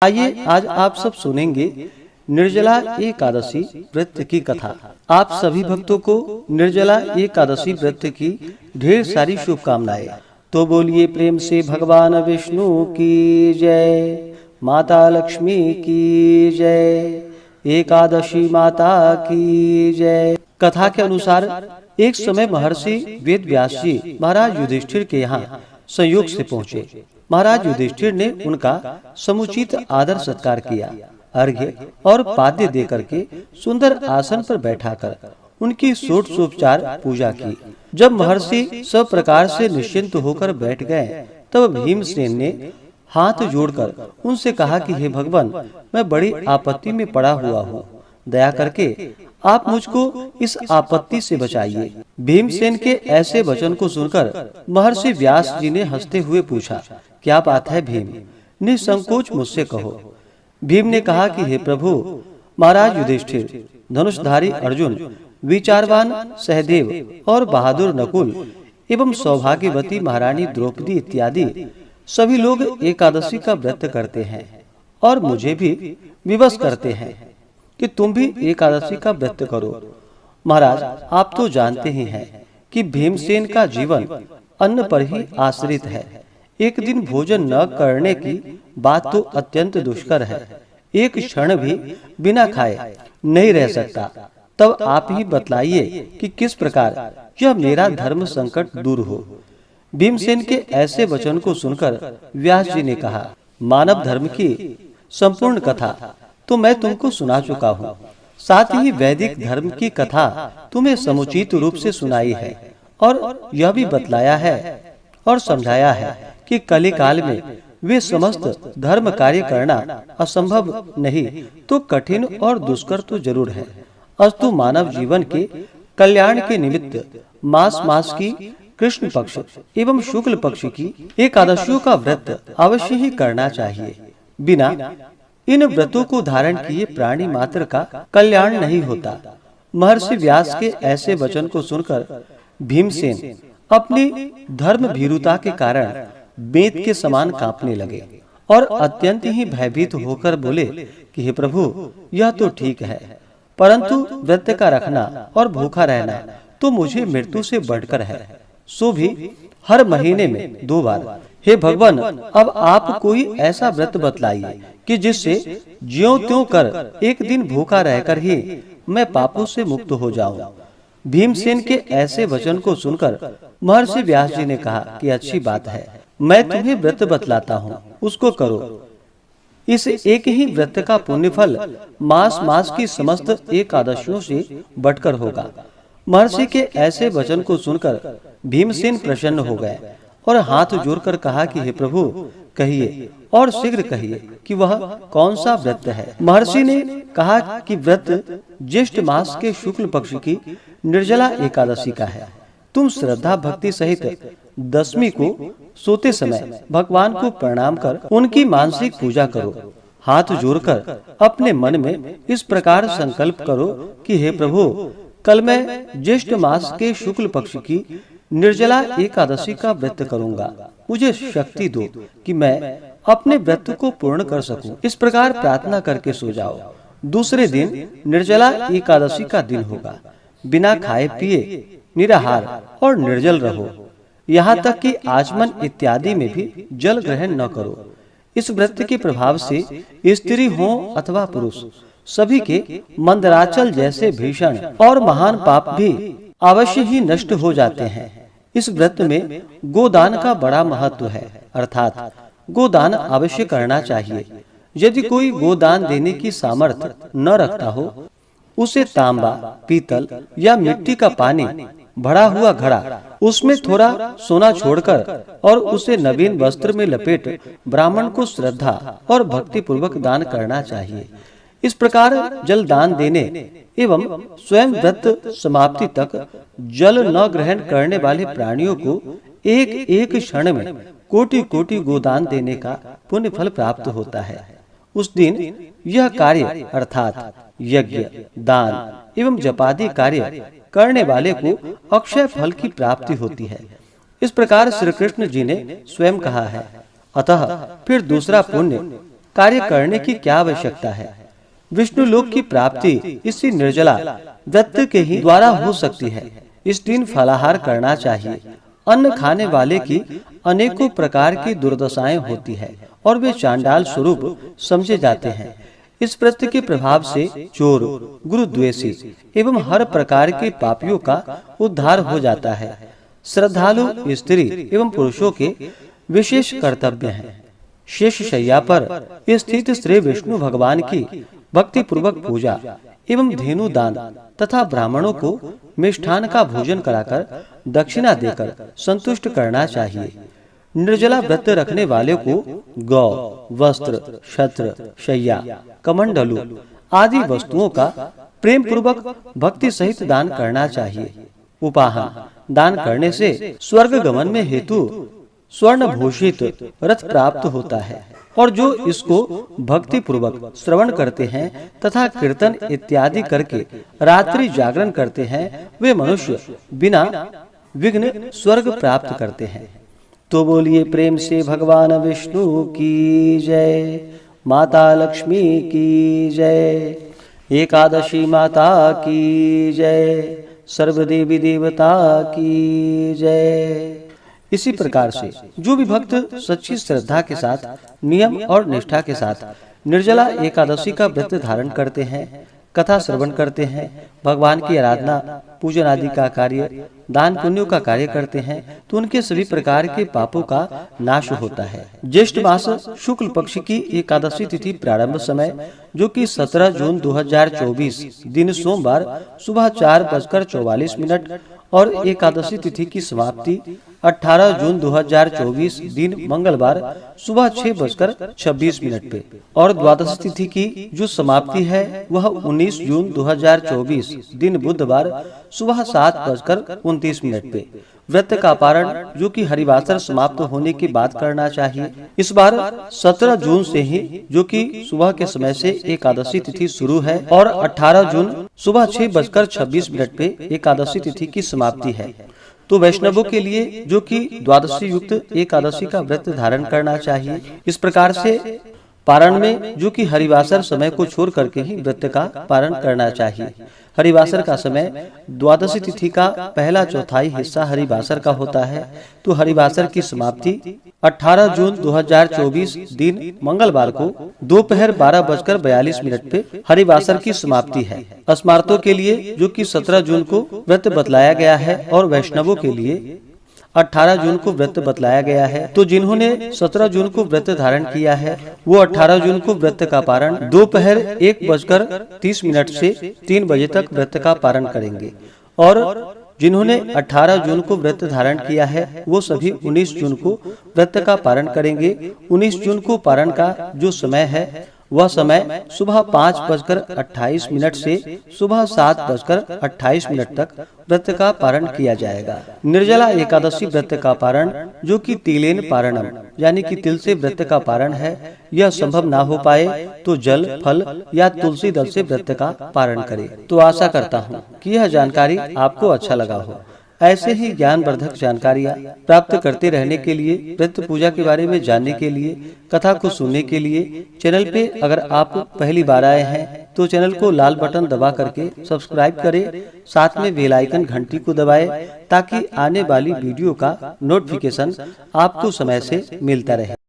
आइए आज आप सब सुनेंगे निर्जला एकादशी व्रत की कथा। आप सभी भक्तों को निर्जला एकादशी व्रत की ढेर सारी शुभकामनाएं। तो बोलिए प्रेम से भगवान विष्णु की जय, माता लक्ष्मी की जय, एकादशी माता की जय। कथा के अनुसार एक समय महर्षि वेद व्यास जी महाराज युधिष्ठिर के यहाँ संयोग से पहुँचे। महाराज युधिष्ठिर ने उनका समुचित आदर सत्कार किया, अर्घ्य और पाद्य देकर के सुंदर आसन पर बैठाकर उनकी षोडशोपचार पूजा की। जब महर्षि सब प्रकार से निश्चिंत होकर बैठ गए, तब भीमसेन ने हाथ जोड़कर उनसे कहा कि हे भगवान, मैं बड़ी आपत्ति में पड़ा हुआ हूँ, दया करके आप मुझको इस आपत्ति से बचाइए। भीमसेन के ऐसे वचन को सुनकर महर्षि व्यास जी ने हंसते हुए पूछा, क्या बात है भीम, निसंकोच मुझसे कहो। भीम ने कहा कि हे प्रभु, महाराज युधिष्ठिर, धनुषधारी अर्जुन, विचारवान सहदेव और बहादुर नकुल एवं सौभाग्यवती महारानी द्रौपदी इत्यादि सभी लोग एकादशी का व्रत करते हैं और मुझे भी विवश करते हैं कि तुम भी एकादशी का व्रत करो। महाराज, आप तो जानते ही हैं कि भीमसेन का जीवन अन्न पर ही आश्रित है। एक दिन भोजन न करने की बात तो अत्यंत दुष्कर है। एक क्षण भी बिना खाए नहीं रह सकता। तब आप ही बतलाइए कि किस प्रकार यह मेरा धर्म संकट दूर हो। भीमसेन के ऐसे वचन को सुनकर व्यास जी ने कहा, मानव धर्म की संपूर्ण कथा तो मैं तुमको सुना चुका हूँ, साथ ही वैदिक धर्म की कथा तुम्हें समुचित रूप से सुनाई है और यह भी बतलाया है और समझाया है कि कली काल में वे समस्त धर्म कार्य करना असंभव नहीं तो कठिन और दुष्कर तो जरूर है। अस्तु मानव जीवन के कल्याण के निमित्त मास मास की कृष्ण पक्ष एवं शुक्ल पक्ष की एकादशियों का व्रत अवश्य ही करना चाहिए। बिना इन व्रतों को धारण किए प्राणी मात्र का कल्याण नहीं होता। महर्षि व्यास के ऐसे वचन को सुनकर भीमसेन अपनी धर्म भीरुता के कारण बेत के समान कांपने लगे और अत्यंत ही भयभीत होकर बोले कि हे प्रभु, यह तो ठीक है, परंतु व्रत का रखना और भूखा रहना तो मुझे मृत्यु से बढ़कर है, सो भी हर महीने में 2 बार। हे भगवान, अब आप कोई ऐसा व्रत बतलाइए कि जिससे ज्यों त्यों कर एक दिन भूखा रहकर ही मैं पापों से मुक्त हो जाऊं। भीमसेन के ऐसे वचन को सुनकर महर्षि व्यास जी ने कहा कि अच्छी बात है, मैं तुम्हें व्रत बतलाता हूँ, उसको करो। इस एक ही व्रत का पुण्य फल मास मास की समस्त एकादशियों से बढ़कर होगा। महर्षि के ऐसे वचन को सुनकर भीमसेन प्रसन्न हो गए और हाथ जोड़कर कहा कि हे प्रभु, कहिए और शीघ्र कहिए कि वह कौन सा व्रत है। महर्षि ने कहा कि व्रत ज्येष्ठ मास के शुक्ल पक्ष की निर्जला एकादशी का है। तुम श्रद्धा भक्ति सहित दशमी को सोते समय भगवान को प्रणाम कर उनकी मानसिक पूजा करो। हाथ जोड़कर अपने मन में इस प्रकार संकल्प करो कि हे प्रभु, कल मैं ज्येष्ठ मास के शुक्ल पक्ष की निर्जला एकादशी का व्रत करूंगा। मुझे शक्ति दो कि मैं अपने व्रत को पूर्ण कर सकूं। इस प्रकार प्रार्थना करके सो जाओ। दूसरे दिन निर्जला एकादशी का दिन होगा। बिना खाए पिए निराहार और निर्जल रहो। यहाँ तक कि आचमन इत्यादि में भी जल ग्रहण न करो। इस व्रत के प्रभाव से स्त्री हो अथवा पुरुष, सभी के मंदराचल जैसे भीषण और महान पाप भी अवश्य ही नष्ट हो जाते हैं। इस व्रत में गोदान का बड़ा महत्व है, अर्थात गोदान अवश्य करना चाहिए। यदि कोई गोदान देने की सामर्थ्य न रखता हो, उसे तांबा, पीतल या मिट्टी का पानी भरा हुआ घड़ा, उसमें थोड़ा सोना छोड़कर और उसे नवीन वस्त्र में लपेट ब्राह्मण को श्रद्धा और भक्ति पूर्वक दान करना चाहिए। इस प्रकार जल दान देने एवं स्वयं व्रत समाप्ति तक जल न ग्रहण करने वाले प्राणियों को एक एक क्षण में कोटि कोटि गोदान देने का पुण्य फल प्राप्त होता है। उस दिन यह कार्य अर्थात यज्ञ, दान एवं जपादि कार्य करने वाले को अक्षय फल की प्राप्ति होती है। इस प्रकार श्री कृष्ण जी ने स्वयं कहा है। अतः फिर दूसरा पुण्य कार्य करने की क्या आवश्यकता है। विष्णु लोक की प्राप्ति इसी निर्जला व्रत के ही द्वारा हो सकती है। इस दिन फलाहार करना चाहिए। अन्न खाने वाले की अनेकों प्रकार की दुर्दशाएं होती है और वे चांडाल स्वरूप समझे जाते हैं। इस व्रत के प्रभाव से चोर, गुरुद्वेषी एवं हर प्रकार के पापियों का उद्धार हो जाता है। श्रद्धालु स्त्री एवं पुरुषों के विशेष कर्तव्य हैं। शेष शैया पर स्थित श्री विष्णु भगवान की भक्ति पूर्वक पूजा एवं धेनु दान तथा ब्राह्मणों को मिष्ठान का भोजन कराकर दक्षिणा देकर संतुष्ट करना चाहिए। निर्जला व्रत रखने वाले को गौ, वस्त्र, छत्र, शैया, कमंडलू आदि वस्तुओं का प्रेम पूर्वक भक्ति सहित दान करना चाहिए। उपाहन दान करने से स्वर्ग गमन में हेतु स्वर्ण भूषित रथ प्राप्त होता है और जो इसको भक्ति पूर्वक श्रवण करते हैं तथा कीर्तन इत्यादि करके रात्रि जागरण करते हैं, वे मनुष्य बिना विघ्न स्वर्ग प्राप्त करते हैं। तो बोलिए प्रेम से भगवान विष्णु की जय, माता लक्ष्मी की जय, एकादशी माता की जय, सर्वदेवी देवता की जय। इसी प्रकार से जो भी भक्त सच्ची श्रद्धा के साथ, नियम और निष्ठा के साथ निर्जला एकादशी का व्रत धारण करते हैं, कथा श्रवण करते हैं, भगवान की आराधना, पूजन आदि का कार्य, दान पुण्यों का कार्य करते हैं, तो उनके सभी प्रकार के पापों का नाश होता है। ज्येष्ठ मास शुक्ल पक्ष की एकादशी तिथि प्रारंभ समय जो कि 17 जून 2024 दिन सोमवार सुबह 4:44 और एकादशी तिथि की समाप्ति 18 जून 2024 दिन मंगलवार सुबह 6:26 पे और द्वादशी तिथि की जो समाप्ति है वह 19 जून 2024 दिन बुधवार सुबह 7:29 पे। व्रत का पारण जो कि हरिवासर समाप्त होने के बाद करना चाहिए। इस बार 17 जून से ही जो कि सुबह के समय से एकादशी तिथि शुरू है और 18 जून सुबह 6:26 पे एकादशी तिथि की समाप्ति है। तो वैष्णवों के लिए जो कि द्वादशी युक्त एकादशी का व्रत धारण करना चाहिए। इस प्रकार से पारण में जो कि हरिवासर समय को छोड़ करके ही व्रत का पारण करना चाहिए। हरिवासर का समय द्वादशी तिथि का पहला चौथाई हिस्सा हरिवासर का होता है। तो हरिवासर की समाप्ति 18 जून 2024 दिन मंगलवार को दोपहर 12:42 पे हरिवासर की समाप्ति है। स्मार्तों के लिए जो कि 17 जून को व्रत बतलाया गया है और वैष्णवों के लिए 18 जून को व्रत बतलाया गया है। तो जिन्होंने 17 जून को व्रत धारण किया है वो 18 जून को व्रत का पारण दोपहर 1:30 से 3 बजे तक व्रत का पारण करेंगे और जिन्होंने 18 जून को व्रत धारण किया है वो सभी 19 जून को व्रत का पारण करेंगे। 19 जून को पारण का जो समय है वह समय सुबह 5:28 से सुबह 7:28 तक व्रत का पारण किया जाएगा। निर्जला एकादशी व्रत का पारण जो कि तिलेन पारणम यानी कि तिल से व्रत का पारण है, यह संभव ना हो पाए तो जल, फल या तुलसी दल से व्रत का पारण करें। तो आशा करता हूँ कि यह जानकारी आपको अच्छा लगा हो। ऐसे ही ज्ञानवर्धक जानकारियाँ प्राप्त करते रहने के लिए, व्रत पूजा के बारे में जानने के लिए, कथा को सुनने के लिए चैनल पे अगर आप पहली बार आए हैं तो चैनल को लाल बटन दबा करके सब्सक्राइब करें, साथ में बेल आइकन घंटी को दबाएं ताकि आने वाली वीडियो का नोटिफिकेशन आपको समय से मिलता रहे।